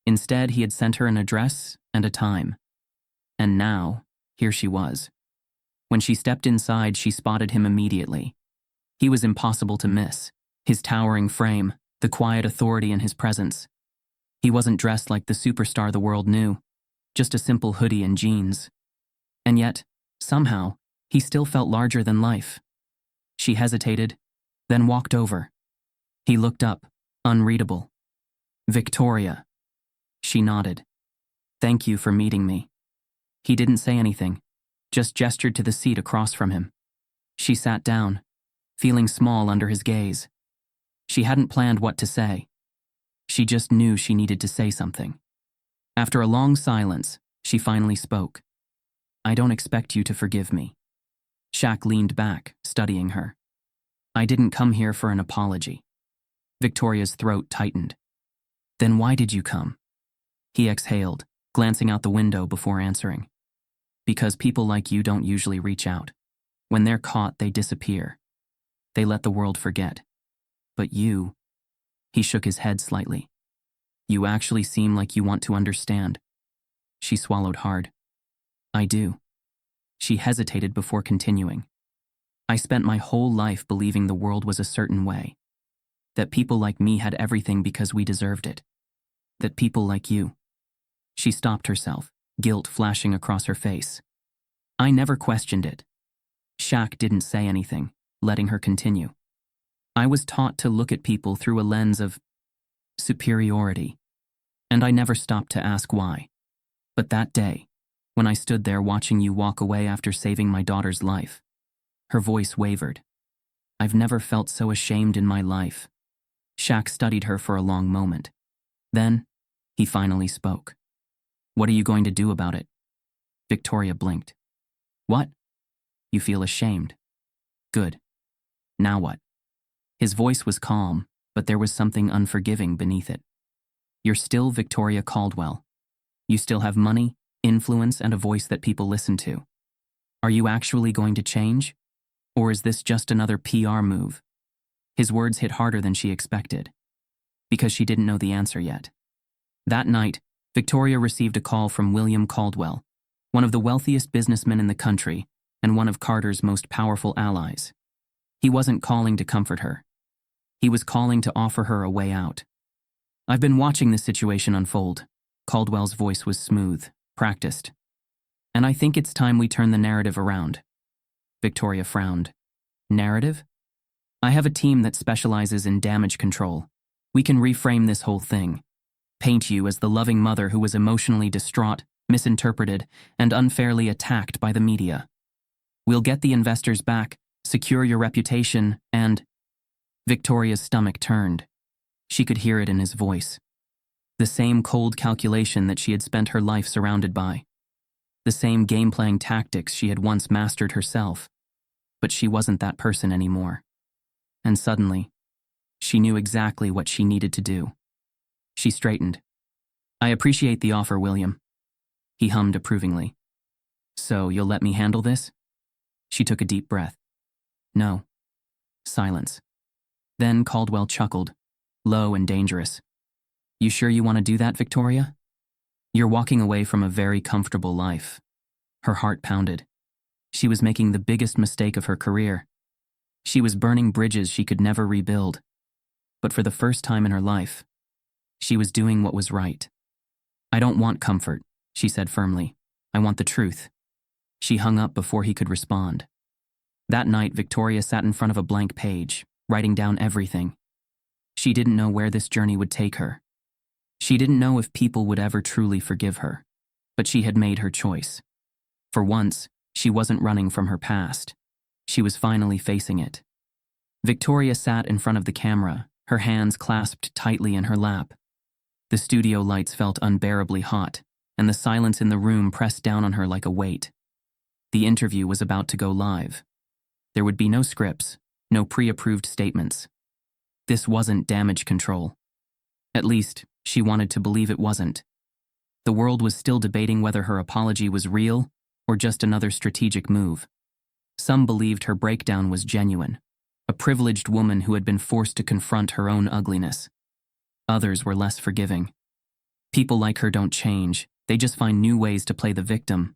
Instead, he had sent her an address and a time. And now, here she was. When she stepped inside, she spotted him immediately. He was impossible to miss, his towering frame, the quiet authority in his presence. He wasn't dressed like the superstar the world knew, just a simple hoodie and jeans. And yet, somehow, he still felt larger than life. She hesitated, then walked over. He looked up, unreadable. "Victoria." She nodded. "Thank you for meeting me." He didn't say anything, just gestured to the seat across from him. She sat down, feeling small under his gaze. She hadn't planned what to say. She just knew she needed to say something. After a long silence, she finally spoke. "I don't expect you to forgive me." Shaq leaned back, studying her. "I didn't come here for an apology." Victoria's throat tightened. "Then why did you come?" He exhaled, glancing out the window before answering. "Because people like you don't usually reach out. When they're caught, they disappear. They let the world forget. But you..." He shook his head slightly. "You actually seem like you want to understand." She swallowed hard. "I do." She hesitated before continuing. "I spent my whole life believing the world was a certain way. That people like me had everything because we deserved it. That people like you..." She stopped herself, guilt flashing across her face. "I never questioned it." Shaq didn't say anything, letting her continue. "I was taught to look at people through a lens of superiority, and I never stopped to ask why. But that day, when I stood there watching you walk away after saving my daughter's life," her voice wavered. "I've never felt so ashamed in my life." Shaq studied her for a long moment. Then, he finally spoke. "What are you going to do about it?" Victoria blinked. "What? You feel ashamed? Good. Now what?" His voice was calm, but there was something unforgiving beneath it. "You're still Victoria Caldwell. You still have money, influence, and a voice that people listen to. Are you actually going to change? Or is this just another PR move?" His words hit harder than she expected, because she didn't know the answer yet. That night, Victoria received a call from William Caldwell, one of the wealthiest businessmen in the country and one of Carter's most powerful allies. He wasn't calling to comfort her. He was calling to offer her a way out. "I've been watching this situation unfold." Caldwell's voice was smooth, practiced. "And I think it's time we turn the narrative around." Victoria frowned. "Narrative? I have a team that specializes in damage control. We can reframe this whole thing. Paint you as the loving mother who was emotionally distraught, misinterpreted, and unfairly attacked by the media. We'll get the investors back, secure your reputation, and—" Victoria's stomach turned. She could hear it in his voice. The same cold calculation that she had spent her life surrounded by. The same game-playing tactics she had once mastered herself. But she wasn't that person anymore. And suddenly, she knew exactly what she needed to do. She straightened. "I appreciate the offer, William." He hummed approvingly. "So you'll let me handle this?" She took a deep breath. "No." Silence. Then Caldwell chuckled, low and dangerous. "You sure you want to do that, Victoria? You're walking away from a very comfortable life." Her heart pounded. She was making the biggest mistake of her career. She was burning bridges she could never rebuild. But for the first time in her life, she was doing what was right. "I don't want comfort," she said firmly. "I want the truth." She hung up before he could respond. That night, Victoria sat in front of a blank page, writing down everything. She didn't know where this journey would take her. She didn't know if people would ever truly forgive her. But she had made her choice. For once, she wasn't running from her past. She was finally facing it. Victoria sat in front of the camera, her hands clasped tightly in her lap. The studio lights felt unbearably hot, and the silence in the room pressed down on her like a weight. The interview was about to go live. There would be no scripts, no pre-approved statements. This wasn't damage control. At least, she wanted to believe it wasn't. The world was still debating whether her apology was real or just another strategic move. Some believed her breakdown was genuine, a privileged woman who had been forced to confront her own ugliness. Others were less forgiving. People like her don't change, they just find new ways to play the victim.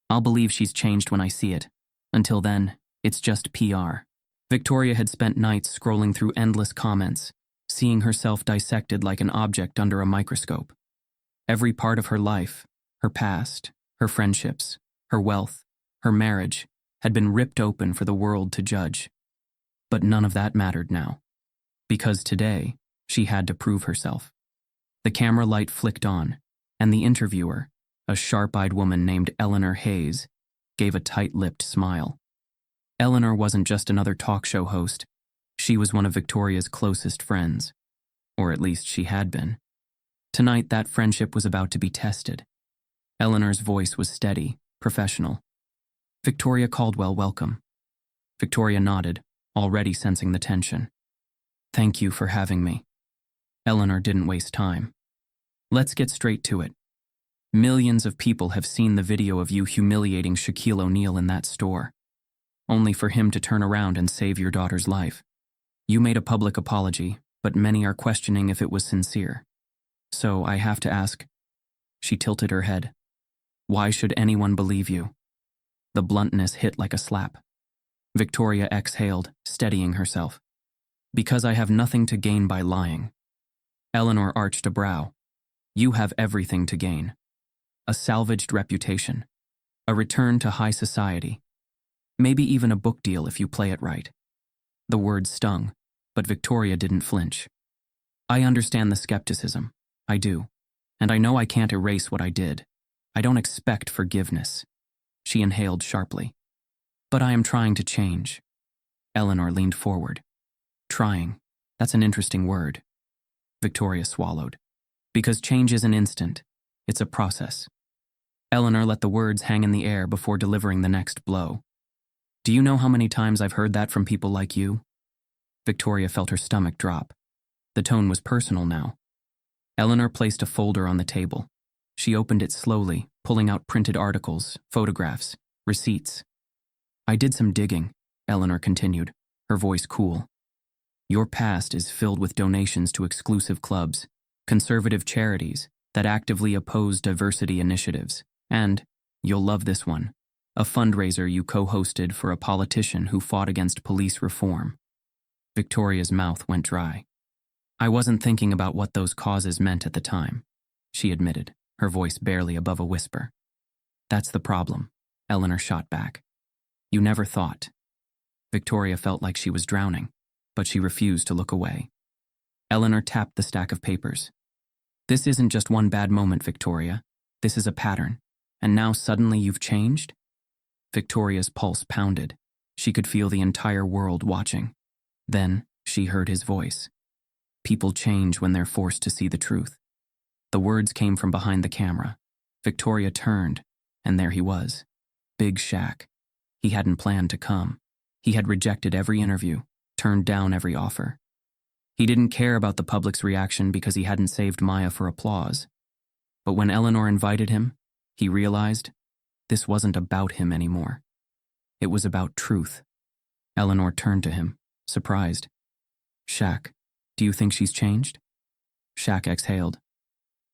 I'll believe she's changed when I see it. Until then, it's just PR. Victoria had spent nights scrolling through endless comments, seeing herself dissected like an object under a microscope. Every part of her life, her past, her friendships, her wealth, her marriage, had been ripped open for the world to judge. But none of that mattered now. Because today, she had to prove herself. The camera light flicked on, and the interviewer, a sharp-eyed woman named Eleanor Hayes, gave a tight-lipped smile. Eleanor wasn't just another talk show host. She was one of Victoria's closest friends. Or at least she had been. Tonight, that friendship was about to be tested. Eleanor's voice was steady, professional. "Victoria Caldwell, welcome." Victoria nodded, already sensing the tension. "Thank you for having me." Eleanor didn't waste time. "Let's get straight to it. Millions of people have seen the video of you humiliating Shaquille O'Neal in that store, only for him to turn around and save your daughter's life. You made a public apology, but many are questioning if it was sincere. So I have to ask." She tilted her head. "Why should anyone believe you?" The bluntness hit like a slap. Victoria exhaled, steadying herself. "Because I have nothing to gain by lying." Eleanor arched a brow. "You have everything to gain. A salvaged reputation. A return to high society. Maybe even a book deal if you play it right." The words stung, but Victoria didn't flinch. "I understand the skepticism. I do. And I know I can't erase what I did. I don't expect forgiveness." She inhaled sharply. "But I am trying to change." Eleanor leaned forward. "Trying. That's an interesting word." Victoria swallowed. Because change isn't instant. It's a process. Eleanor let the words hang in the air before delivering the next blow. Do you know how many times I've heard that from people like you? Victoria felt her stomach drop. The tone was personal now. Eleanor placed a folder on the table. She opened it slowly, pulling out printed articles, photographs, receipts. I did some digging, Eleanor continued, her voice cool. Your past is filled with donations to exclusive clubs, conservative charities that actively oppose diversity initiatives, and, you'll love this one, a fundraiser you co-hosted for a politician who fought against police reform. Victoria's mouth went dry. I wasn't thinking about what those causes meant at the time, she admitted, her voice barely above a whisper. That's the problem, Eleanor shot back. You never thought. Victoria felt like she was drowning, but she refused to look away. Eleanor tapped the stack of papers. This isn't just one bad moment, Victoria. This is a pattern. And now suddenly you've changed? Victoria's pulse pounded. She could feel the entire world watching. Then she heard his voice. People change when they're forced to see the truth. The words came from behind the camera. Victoria turned, and there he was. Big Shaq. He hadn't planned to come. He had rejected every interview, turned down every offer. He didn't care about the public's reaction because he hadn't saved Maya for applause. But when Eleanor invited him, he realized this wasn't about him anymore. It was about truth. Eleanor turned to him, surprised. Shaq, do you think she's changed? Shaq exhaled.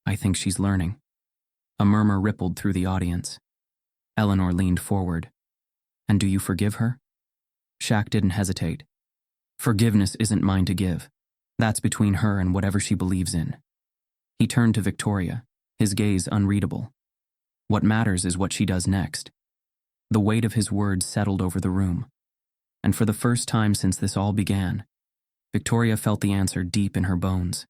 I think she's learning. A murmur rippled through the audience. Eleanor leaned forward. And do you forgive her? Shaq didn't hesitate. Forgiveness isn't mine to give. That's between her and whatever she believes in. He turned to Victoria, his gaze unreadable. What matters is what she does next. The weight of his words settled over the room. And for the first time since this all began, Victoria felt the answer deep in her bones.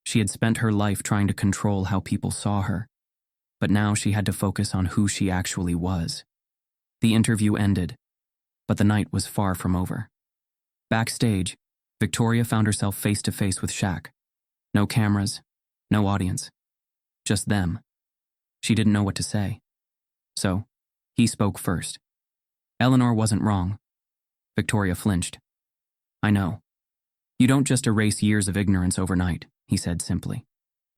She had spent her life trying to control how people saw her, but now she had to focus on who she actually was. The interview ended, but the night was far from over. Backstage, Victoria found herself face to face with Shaq. No cameras, no audience, just them. She didn't know what to say. So, he spoke first. Eleanor wasn't wrong. Victoria flinched. I know. You don't just erase years of ignorance overnight, he said simply.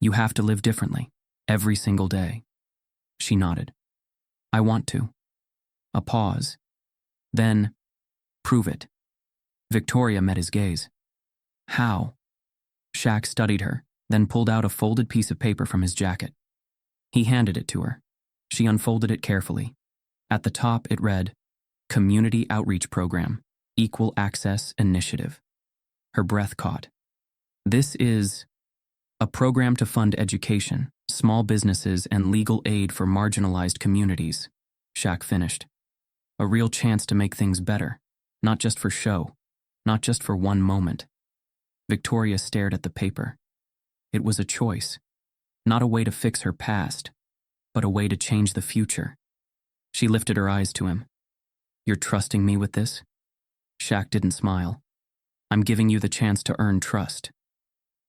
You have to live differently, every single day. She nodded. I want to. A pause. Then, prove it. Victoria met his gaze. How? Shaq studied her, then pulled out a folded piece of paper from his jacket. He handed it to her. She unfolded it carefully. At the top, it read, Community Outreach Program, Equal Access Initiative. Her breath caught. This is a program to fund education, small businesses, and legal aid for marginalized communities, Shaq finished. A real chance to make things better, not just for show, not just for one moment. Victoria stared at the paper. It was a choice, not a way to fix her past, but a way to change the future. She lifted her eyes to him. You're trusting me with this? Shaq didn't smile. I'm giving you the chance to earn trust.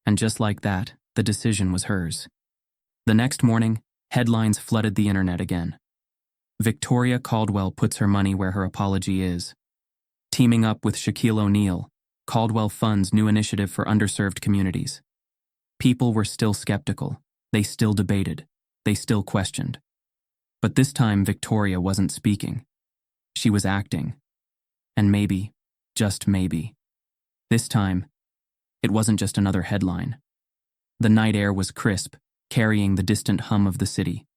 And just like that, the decision was hers. The next morning, headlines flooded the internet again. Victoria Caldwell puts her money where her apology is. Teaming up with Shaquille O'Neal, Caldwell funds new initiative for underserved communities. People were still skeptical. They still debated. They still questioned. But this time, Victoria wasn't speaking. She was acting. And maybe, just maybe, this time, it wasn't just another headline. The night air was crisp, carrying the distant hum of the city,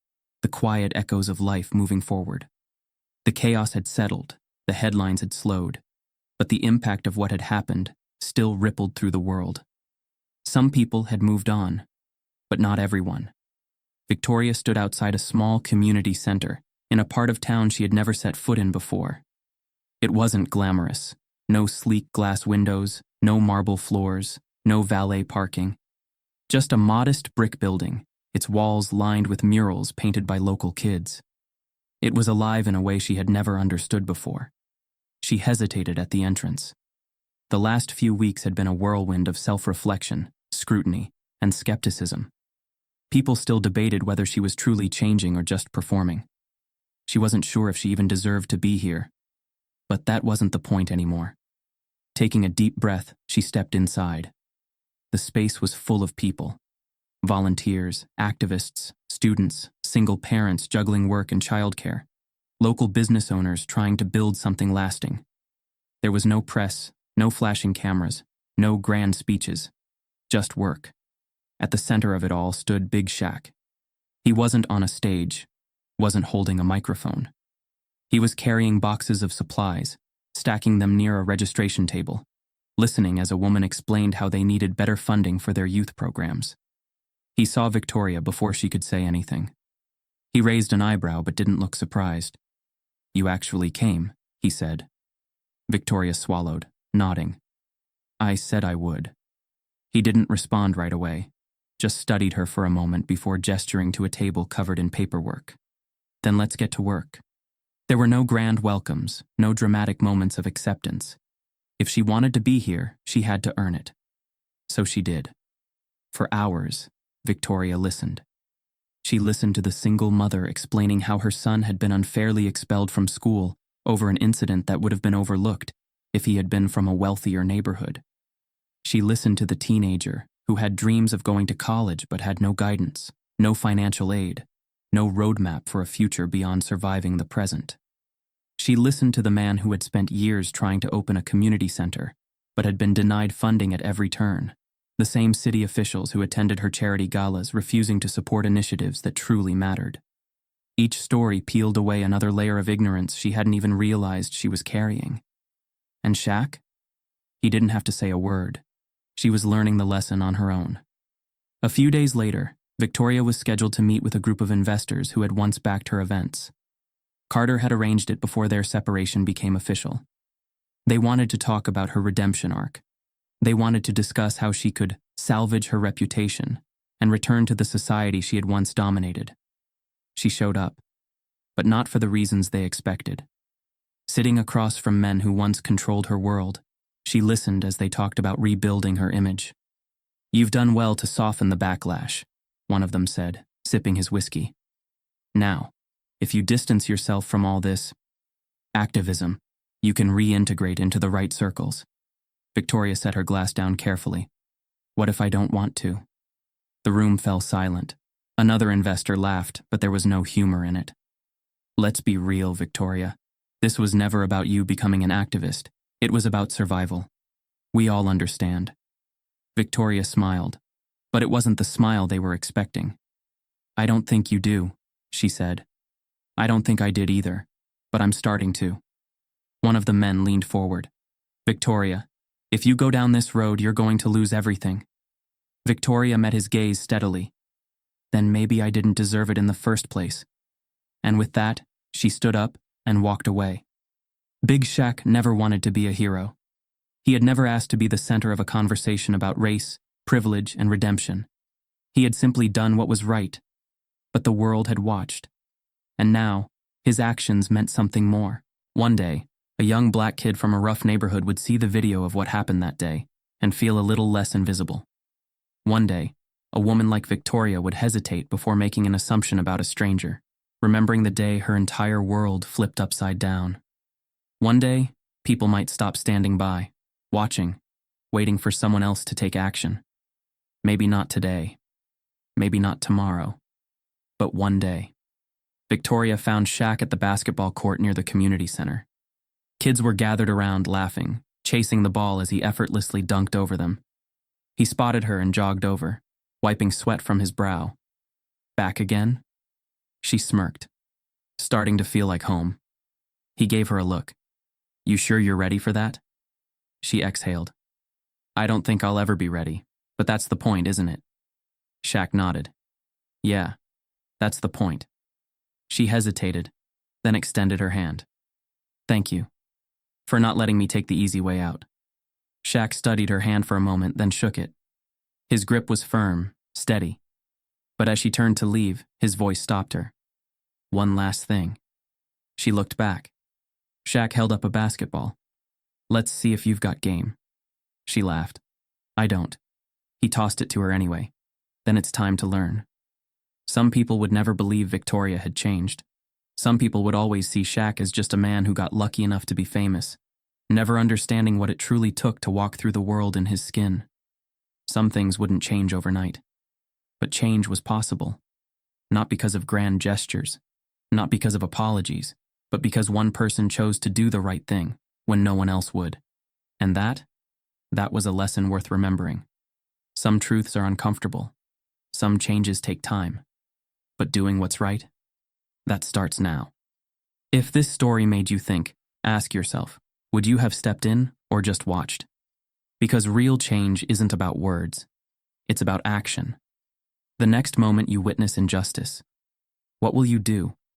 the quiet echoes of life moving forward. The chaos had settled, the headlines had slowed, but the impact of what had happened still rippled through the world. Some people had moved on, but not everyone. Victoria stood outside a small community center, in a part of town she had never set foot in before. It wasn't glamorous. No sleek glass windows, no marble floors, no valet parking. Just a modest brick building, its walls lined with murals painted by local kids. It was alive in a way she had never understood before. She hesitated at the entrance. The last few weeks had been a whirlwind of self-reflection, scrutiny, and skepticism. People still debated whether she was truly changing or just performing. She wasn't sure if she even deserved to be here. But that wasn't the point anymore. Taking a deep breath, she stepped inside. The space was full of people. Volunteers, activists, students, single parents juggling work and childcare, local business owners trying to build something lasting. There was no press, no flashing cameras, no grand speeches, just work. At the center of it all stood Big Shaq. He wasn't on a stage, wasn't holding a microphone. He was carrying boxes of supplies, stacking them near a registration table, listening as a woman explained how they needed better funding for their youth programs. He saw Victoria before she could say anything. He raised an eyebrow but didn't look surprised. "You actually came," he said. Victoria swallowed, nodding. "I said I would." He didn't respond right away, just studied her for a moment before gesturing to a table covered in paperwork. "Then let's get to work." There were no grand welcomes, no dramatic moments of acceptance. If she wanted to be here, she had to earn it. So she did. For hours, Victoria listened. She listened to the single mother explaining how her son had been unfairly expelled from school over an incident that would have been overlooked if he had been from a wealthier neighborhood. She listened to the teenager who had dreams of going to college but had no guidance, no financial aid, no roadmap for a future beyond surviving the present. She listened to the man who had spent years trying to open a community center but had been denied funding at every turn. The same city officials who attended her charity galas refusing to support initiatives that truly mattered. Each story peeled away another layer of ignorance she hadn't even realized she was carrying. And Shaq? He didn't have to say a word. She was learning the lesson on her own. A few days later, Victoria was scheduled to meet with a group of investors who had once backed her events. Carter had arranged it before their separation became official. They wanted to talk about her redemption arc. They wanted to discuss how she could salvage her reputation and return to the society she had once dominated. She showed up, but not for the reasons they expected. Sitting across from men who once controlled her world, she listened as they talked about rebuilding her image. "You've done well to soften the backlash," one of them said, sipping his whiskey. "Now, if you distance yourself from all this activism, you can reintegrate into the right circles." Victoria set her glass down carefully. "What if I don't want to?" The room fell silent. Another investor laughed, but there was no humor in it. "Let's be real, Victoria. This was never about you becoming an activist. It was about survival. We all understand." Victoria smiled, but it wasn't the smile they were expecting. "I don't think you do," she said. "I don't think I did either, but I'm starting to." One of the men leaned forward. "Victoria, if you go down this road, you're going to lose everything." Victoria met his gaze steadily. "Then maybe I didn't deserve it in the first place." And with that, she stood up and walked away. Big Shaq never wanted to be a hero. He had never asked to be the center of a conversation about race, privilege, and redemption. He had simply done what was right. But the world had watched. And now, his actions meant something more. One day, a young black kid from a rough neighborhood would see the video of what happened that day and feel a little less invisible. One day, a woman like Victoria would hesitate before making an assumption about a stranger, remembering the day her entire world flipped upside down. One day, people might stop standing by, watching, waiting for someone else to take action. Maybe not today, maybe not tomorrow, but one day. Victoria found Shaq at the basketball court near the community center. Kids were gathered around laughing, chasing the ball as he effortlessly dunked over them. He spotted her and jogged over, wiping sweat from his brow. "Back again?" She smirked, starting to feel like home. He gave her a look. "You sure you're ready for that?" She exhaled. "I don't think I'll ever be ready, but that's the point, isn't it?" Shaq nodded. "Yeah, that's the point." She hesitated, then extended her hand. "Thank you for not letting me take the easy way out." Shaq studied her hand for a moment, then shook it. His grip was firm, steady. But as she turned to leave, his voice stopped her. "One last thing." She looked back. Shaq held up a basketball. "Let's see if you've got game." She laughed. "I don't." He tossed it to her anyway. "Then it's time to learn." Some people would never believe Victoria had changed. Some people would always see Shaq as just a man who got lucky enough to be famous, never understanding what it truly took to walk through the world in his skin. Some things wouldn't change overnight. But change was possible. Not because of grand gestures, not because of apologies, but because one person chose to do the right thing when no one else would. And that was a lesson worth remembering. Some truths are uncomfortable. Some changes take time. But doing what's right, that starts now. If this story made you think, ask yourself, would you have stepped in or just watched? Because real change isn't about words. It's about action. The next moment you witness injustice, what will you do?